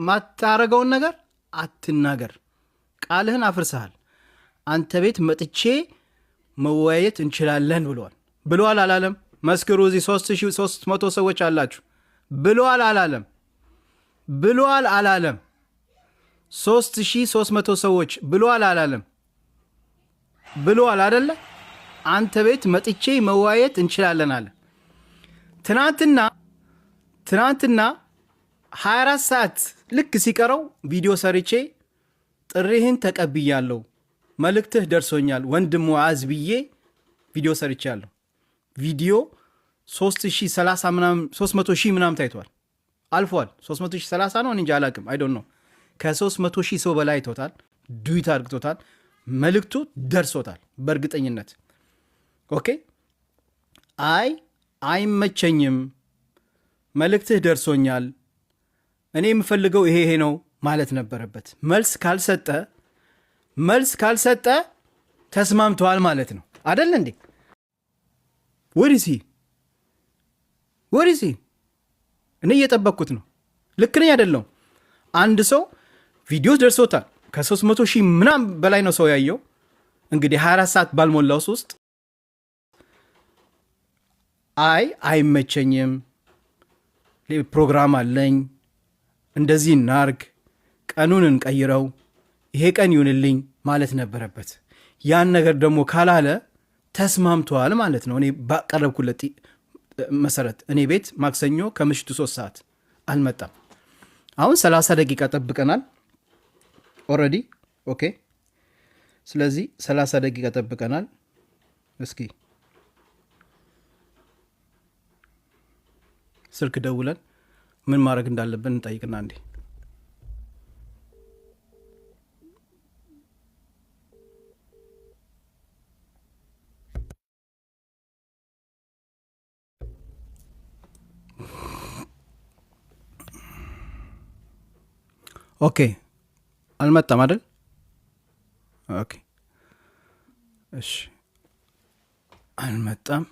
ማታረገውን ነገር አትናገር። ቃልህን አፍርሰሃል። አንተ ቤት መጥቼ መወያየት እንችላለን ብለዋል አላለም? መስክሩ። እዚህ 3300 ሰዎች አላችሁ። ብለዋል አላለም? 3300 ሰዎች ብለዋል አላለም? ብለዋል አደለ? አንተ ቤት መጥቼ መወያየት እንችላለን አለ። ትናንትና 24 ሰዓት ልክ ሲቀረው ቪዲዮ ሰርቼ ጥሪህን ተቀብያለሁ፣ መልእክትህ ደርሶኛል ወንድም ሙዓዝ ብዬ ቪዲዮ ሰርቻለሁ። ቪዲዮ 300,000 ምናምን ታይቷል፣ አልፏል። 330 ነው እንጂ አላቅም፣ አይ ዶንት ኖ። ከ300,000 ሰው በላይ አይቶታል፣ ዱዊት አድርግቶታል፣ መልእክቱ ደርሶታል በእርግጠኝነት። ኦኬ። አይመቸኝም፣ መልእክትህ ደርሶኛል፣ እኔ የምፈልገው ይሄ ነው ማለት ነበረበት። መልስ ካልሰጠ ተስማምተዋል ማለት ነው አደለ እንዴ? ወዲሲ እኔ እየጠበቅኩት ነው። ልክ ነኝ አይደለሁም? አንድ ሰው ቪዲዮ ደርሶታል፣ ከ300,000 ምናምን በላይ ነው ሰው ያየው። እንግዲህ 24 ሰዓት ባልሞላው ውስጥ አይመቸኝም፣ ፕሮግራም አለኝ፣ እንደዚህ እናርግ፣ ቀኑን እንቀይረው፣ ይሄ ቀን ይሁንልኝ ማለት ነበረበት። ያን ነገር ደግሞ ካላለ ተስማምተዋል ማለት ነው። እኔ ባቀረብኩለት መሰረት እኔ ቤት ማክሰኞ ከምሽቱ 3 ሰዓት አልመጣም። አሁን 30 ደቂቃ ጠብቀናል ኦልሬዲ። ኦኬ። ስለዚህ 30 ደቂቃ ጠብቀናል። እስኪ ስልክ ደውለን ምን ማድረግ እንዳለብን እንጠይቅና እንዴ። ኦኬ። አልመጣም አይደል? ኦኬ። እሺ፣ አልመጣም።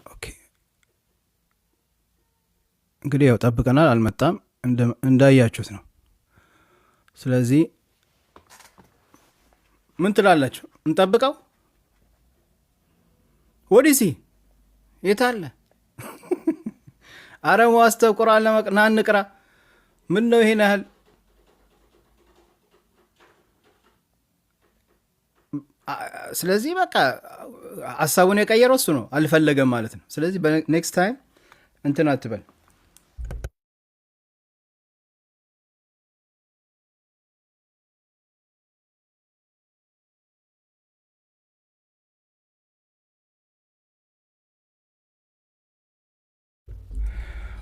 ኦኬ። እንግዲህ ያው ጠብቀናል፣ አልመጣም እንዳያችሁት ነው። ስለዚህ ምን ትላላችሁ? እንጠብቀው? ወዲሲ የታለ? አረሙ አስተቁራን ለመቅና እንቅራ። ምን ነው ይሄን ያህል? ስለዚህ በቃ ሀሳቡን የቀየረው እሱ ነው፣ አልፈለገም ማለት ነው። ስለዚህ በኔክስት ታይም እንትን አትበል።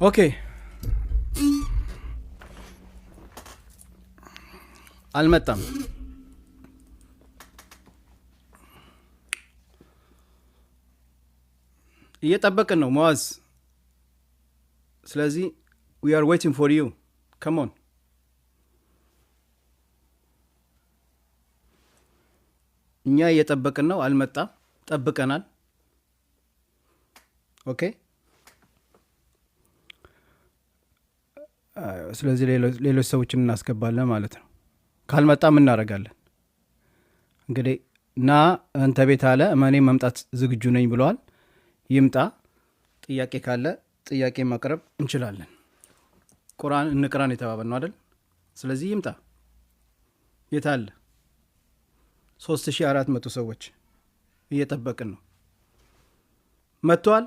ኦኬ። አልመጣም። እየጠበቅን ነው ሙዓዝ። ስለዚህ we are waiting for you, come on። እኛ እየጠበቅን ነው፣ አልመጣም። ጠብቀናል። ኦኬ። ስለዚህ ሌሎች ሰዎችን እናስገባለን ማለት ነው። ካልመጣም እናደርጋለን። እንግዲህ ና አንተ ቤት አለ እኔ መምጣት ዝግጁ ነኝ ብለዋል። ይምጣ። ጥያቄ ካለ ጥያቄ ማቅረብ እንችላለን። ቁርአን እንቅራን የተባባል ነው አይደል? ስለዚህ ይምጣ። የት አለ? 3400 ሰዎች እየጠበቅን ነው። መጥቷል።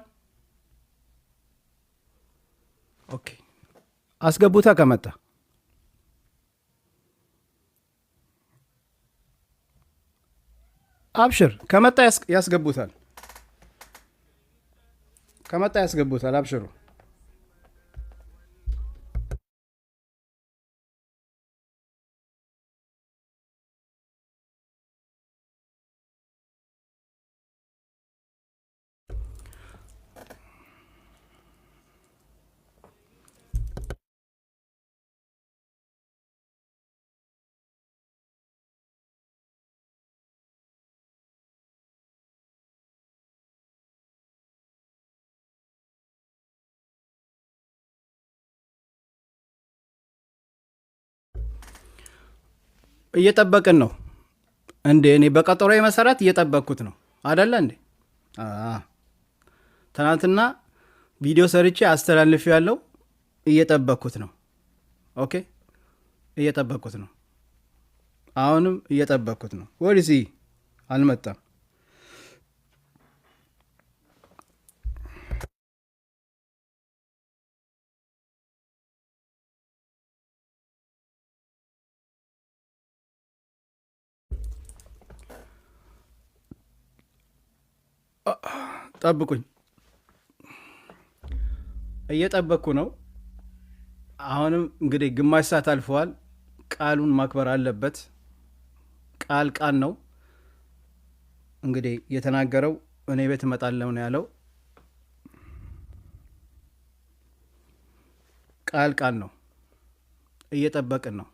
ኦኬ። አስገቡታ ከመጣ አብሽር። ከመጣ ያስገቡታል። አብሽሩ። እየጠበቅን ነው እንዴ? እኔ በቀጠሮ መሰረት እየጠበቅኩት ነው አይደለ እንዴ? ትናንትና ቪዲዮ ሰርቼ አስተላልፍ ያለው እየጠበቅኩት ነው። ኦኬ እየጠበቅኩት ነው። አሁንም እየጠበቅኩት ነው። ወዲህ አልመጣም። ጠብቁኝ፣ እየጠበቅኩ ነው። አሁንም እንግዲህ ግማሽ ሰዓት አልፈዋል። ቃሉን ማክበር አለበት። ቃል ነው እንግዲህ የተናገረው። እኔ ቤት እመጣለሁ ነው ያለው። ቃል ነው። እየጠበቅን ነው።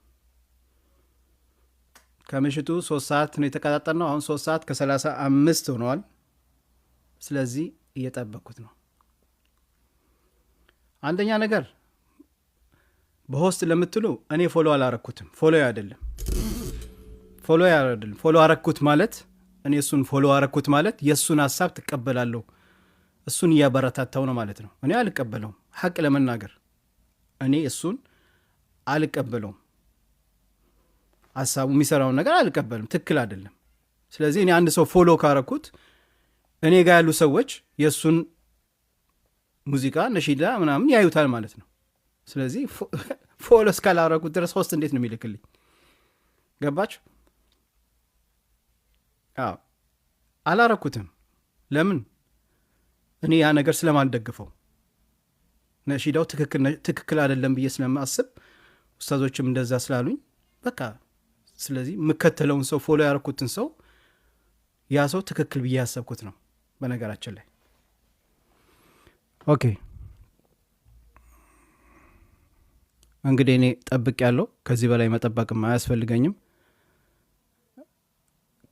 ከምሽቱ 3 ሰዓት ነው የተቀጣጠር ነው። አሁን 3 ሰዓት ከ35 ሆነዋል። ስለዚህ እየጠበቅኩት ነው። አንደኛ ነገር በሆስት ለምትሉ እኔ ፎሎ አላረኩትም። ፎሎ አረኩት ማለት እኔ እሱን ፎሎ አረኩት ማለት የእሱን ሀሳብ ትቀበላለሁ፣ እሱን እያበረታታው ነው ማለት ነው። እኔ አልቀበለውም። ሐቅ ለመናገር እኔ እሱን አልቀበለውም። ሀሳቡ የሚሰራውን ነገር አልቀበልም። ትክክል አይደለም። ስለዚህ እኔ አንድ ሰው ፎሎ ካረኩት እኔ ጋር ያሉ ሰዎች የእሱን ሙዚቃ ነሺዳ ምናምን ያዩታል ማለት ነው። ስለዚህ ፎሎ እስካላረኩት ድረስ ሆስት እንዴት ነው የሚልክልኝ? ገባችሁ? አዎ አላረኩትም። ለምን? እኔ ያ ነገር ስለማልደግፈው ነሺዳው ትክክል አይደለም ብዬ ስለማስብ ኡስታዞችም እንደዛ ስላሉኝ በቃ ስለዚህ የምከተለውን ሰው ፎሎ ያረኩትን ሰው ያ ሰው ትክክል ብዬ ያሰብኩት ነው። በነገራችን ላይ ኦኬ እንግዲህ እኔ ጠብቅ ያለው ከዚህ በላይ መጠበቅም አያስፈልገኝም።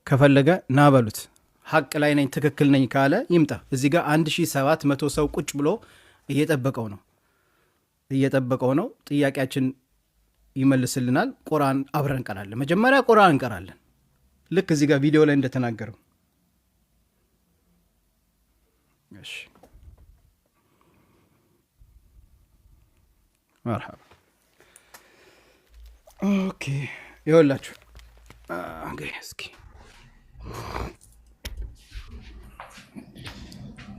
ከፈለገ ና በሉት። ሐቅ ላይ ነኝ ትክክል ነኝ ካለ ይምጣ። እዚህ ጋር 1700 ሰው ቁጭ ብሎ እየጠበቀው ነው። ጥያቄያችን ይመልስልናል። ቁርአን አብረን እንቀራለን። መጀመሪያ ቁርአን እንቀራለን፣ ልክ እዚህ ጋር ቪዲዮ ላይ እንደተናገረው። እሺ መርሐባ። ኦኬ ይኸውላችሁ እንግዲህ እስኪ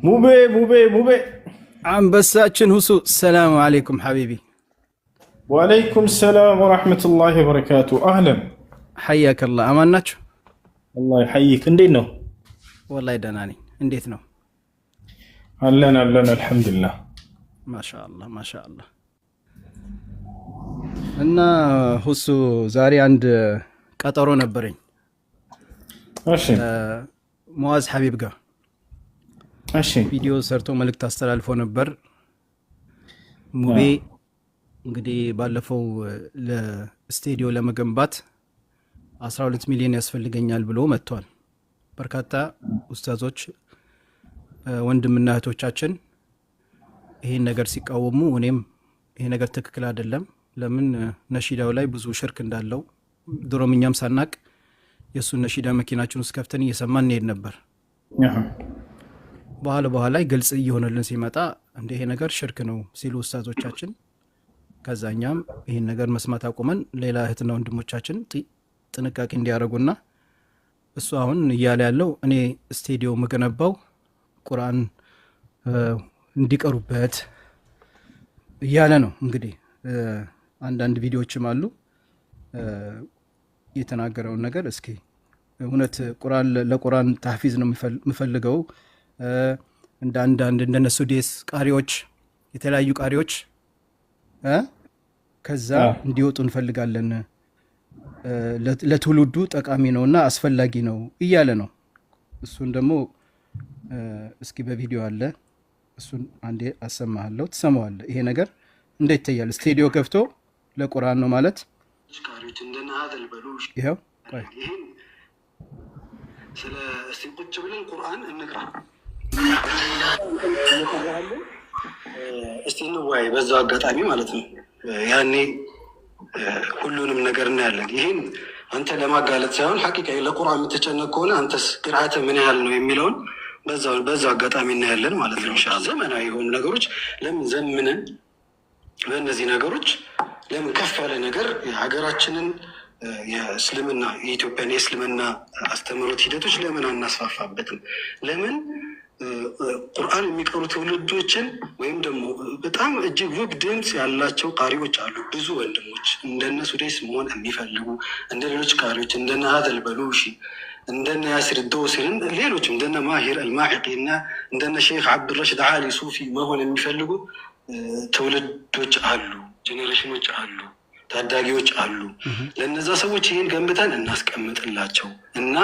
ሙቤ አንበሳችን ሁሱ ሰላሙ አለይኩም ሐቢቢ። ወአለይኩም ሰላም ወራህመቱላሂ ወበረካቱ። አህለን ሐያከላህ። አማን ናችሁ? አላህ ይሐይክ። እንዴት ነው? ወላሂ ደህና ነኝ። እንዴት ነው? አለን አልሐምዱሊላህ። ማሻአላህ። እና ሁሱ ዛሬ አንድ ቀጠሮ ነበረኝ። እሺ ሙአዝ ሐቢብ ጋር እሺ ቪዲዮ ሰርቶ መልእክት አስተላልፎ ነበር። ሙቤ እንግዲህ ባለፈው ለስቴዲዮ ለመገንባት 12 ሚሊዮን ያስፈልገኛል ብሎ መጥቷል። በርካታ ኡስታዞች ወንድምና እህቶቻችን ይሄን ነገር ሲቃወሙ እኔም ይሄ ነገር ትክክል አይደለም፣ ለምን ነሺዳው ላይ ብዙ ሽርክ እንዳለው ድሮም እኛም ሳናቅ የእሱን ነሺዳ መኪናችን ውስጥ ከፍተን እየሰማን እንሄድ ነበር። በኋላ ላይ ግልጽ እየሆነልን ሲመጣ እንደ ይሄ ነገር ሽርክ ነው ሲሉ ኡስታዞቻችን፣ ከዛኛም ይሄን ነገር መስማት አቁመን ሌላ እህትና ወንድሞቻችን ጥንቃቄ እንዲያደርጉና እሱ አሁን እያለ ያለው እኔ ስቴዲዮ መገነባው ቁርአን እንዲቀሩበት እያለ ነው። እንግዲህ አንዳንድ ቪዲዮዎችም አሉ የተናገረውን ነገር። እስኪ እውነት ቁርአን ለቁርአን ታህፊዝ ነው የምፈልገው እንደ አንዳንድ እንደነሱ ዴስ ቃሪዎች የተለያዩ ቃሪዎች ከዛ እንዲወጡ እንፈልጋለን፣ ለትውልዱ ጠቃሚ ነውና አስፈላጊ ነው እያለ ነው። እሱን ደግሞ እስኪ በቪዲዮ አለ፣ እሱን አንዴ አሰማሃለሁ፣ ትሰማዋለህ። ይሄ ነገር እንዴት ይታያል? ስቴዲዮ ከፍቶ ለቁርአን ነው ማለት ይኸው። ስለ እስቲ ቁጭ ብለን ቁርአን እንቅራ እስቲ እንወያይ፣ በዛው አጋጣሚ ማለት ነው። ያኔ ሁሉንም ነገር እናያለን። ይህን አንተ ለማጋለጥ ሳይሆን ሐቂቃ ለቁርአን የምትጨነቅ ከሆነ አንተስ ቅርአተ ምን ያህል ነው የሚለውን በዛው አጋጣሚ እናያለን ማለት ነው። ኢንሻአላህ ዘመናዊ የሆኑ ነገሮች ለምን ዘምነን በእነዚህ ነገሮች ለምን ከፍ ያለ ነገር የሀገራችንን የእስልምና የኢትዮጵያን የእስልምና አስተምህሮት ሂደቶች ለምን አናስፋፋበትም? ለምን ቁርአን የሚቀሩ ትውልዶችን ወይም ደግሞ በጣም እጅግ ውብ ድምፅ ያላቸው ቃሪዎች አሉ። ብዙ ወንድሞች እንደነ ሱዴስ መሆን የሚፈልጉ እንደ ሌሎች ቃሪዎች እንደነ ሀዘል በሉሺ እንደነ ያሲር ዶሲርን ሌሎችም እንደነ ማሂር አልማሒቂ እና እንደነ ሼክ አብዱረሽድ አሊ ሱፊ መሆን የሚፈልጉ ትውልዶች አሉ፣ ጄኔሬሽኖች አሉ፣ ታዳጊዎች አሉ። ለእነዛ ሰዎች ይህን ገንብተን እናስቀምጥላቸው እና